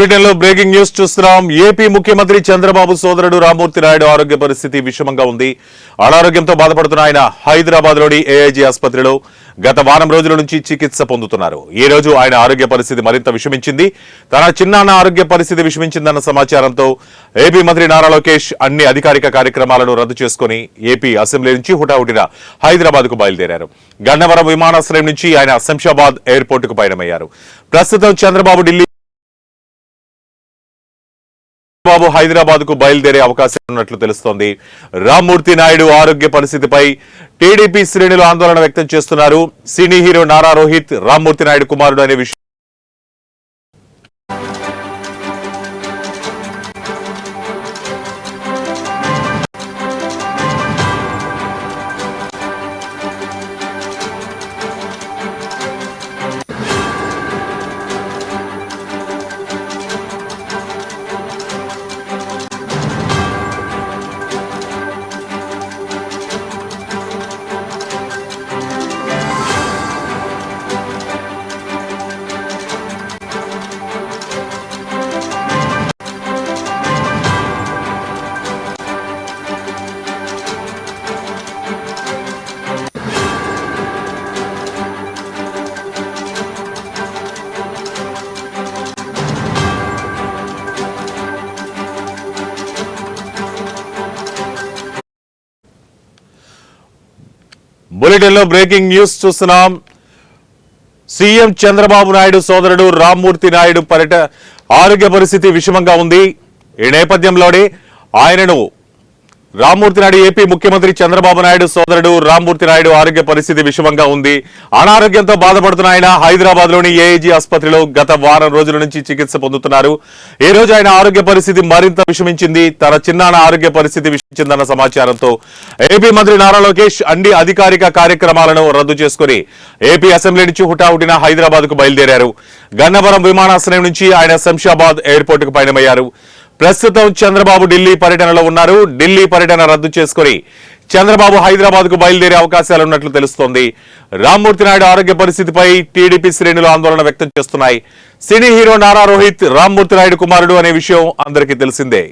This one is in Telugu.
బులెటిన్ లో బ్రేకింగ్ న్యూస్ చూస్తున్నాం. ఏపీ ముఖ్యమంత్రి చంద్రబాబు సోదరుడు రామ్మూర్తి నాయుడు ఆరోగ్య పరిస్థితి విషమంగా ఉంది. అనారోగ్యంతో బాధపడుతున్న ఆయన హైదరాబాద్ లోని ఏఐజీ ఆసుపత్రిలో గత వారం రోజుల నుంచి చికిత్స పొందుతున్నారు. ఈ రోజు ఆయన ఆరోగ్య పరిస్థితి మరింత విషమించింది. తన చిన్నాన్న ఆరోగ్య పరిస్థితి విషమించిందన్న సమాచారంతో ఏపీ మంత్రి నారా లోకేష్ అన్ని అధికారిక కార్యక్రమాలను రద్దు చేసుకుని ఏపీ అసెంబ్లీ నుంచి హుటాహుటిన హైదరాబాద్ కు బయలుదేరారు. గన్నవరం విమానాశ్రయం నుంచి ఆయన శంషాబాద్ ఎయిర్పోర్ట్ కు పయనమయ్యారు. ప్రస్తుతం చంద్రబాబు ఢిల్లీ హైదరాబాద్ కు బయలుదేరే అవకాశం ఉన్నట్లు తెలుస్తోంది. రామ్మూర్తి నాయుడు ఆరోగ్య పరిస్థితిపై టీడీపీ శ్రేణులు ఆందోళన వ్యక్తం చేస్తున్నారు. సినీ హీరో నారా రోహిత్ రామ్మూర్తి నాయుడు కుమారుడు అనే విషయం బులెటిన్ లో బ్రేకింగ్ న్యూస్ చూస్తున్నాం. సీఎం చంద్రబాబు నాయుడు సోదరుడు రామ్మూర్తి నాయుడు ఆరోగ్య పరిస్థితి విషమంగా ఉంది. ఈ నేపథ్యంలోనే ఆయనను రామ్మూర్తి నాయుడు ఏపీ ముఖ్యమంత్రి చంద్రబాబు నాయుడు సోదరుడు రామ్మూర్తి నాయుడు ఆరోగ్య పరిస్థితి విషమంగా ఉంది. అనారోగ్యంతో బాధపడుతున్న ఆయన హైదరాబాద్ లోని ఏఐజీ ఆసుపత్రిలో గత వారం రోజుల నుంచి చికిత్స పొందుతున్నారు. ఈ రోజు ఆయన ఆరోగ్య పరిస్థితి మరింత విషమించింది. తన చిన్నాన్న ఆరోగ్య పరిస్థితి విషమించిందన్న సమాచారంతో ఏపీ మంత్రి నారా లోకేష్ అన్ని అధికారిక కార్యక్రమాలను రద్దు చేసుకుని ఏపీ అసెంబ్లీ నుంచి హుటాహుటిన హైదరాబాద్ కు బయలుదేరారు. గన్నవరం విమానాశ్రయం నుంచి ఆయన శంషాబాద్ ఎయిర్పోర్ట్ కు పయనమయ్యారు. ప్రస్తుతం చంద్రబాబు ఢిల్లీ పర్యటనలో ఉన్నారు. ఢిల్లీ పర్యటన రద్దు చేసుకుని చంద్రబాబు హైదరాబాద్ కు బయలుదేరే అవకాశాలున్నట్లు తెలుస్తోంది. రామ్మూర్తి నాయుడు ఆరోగ్య పరిస్థితిపై టీడీపీ శ్రేణులు ఆందోళన వ్యక్తం చేస్తున్నాయి. సినీ హీరో నారా రోహిత్ రామ్మూర్తి నాయుడు కుమారుడు అనే విషయం అందరికీ తెలిసిందే.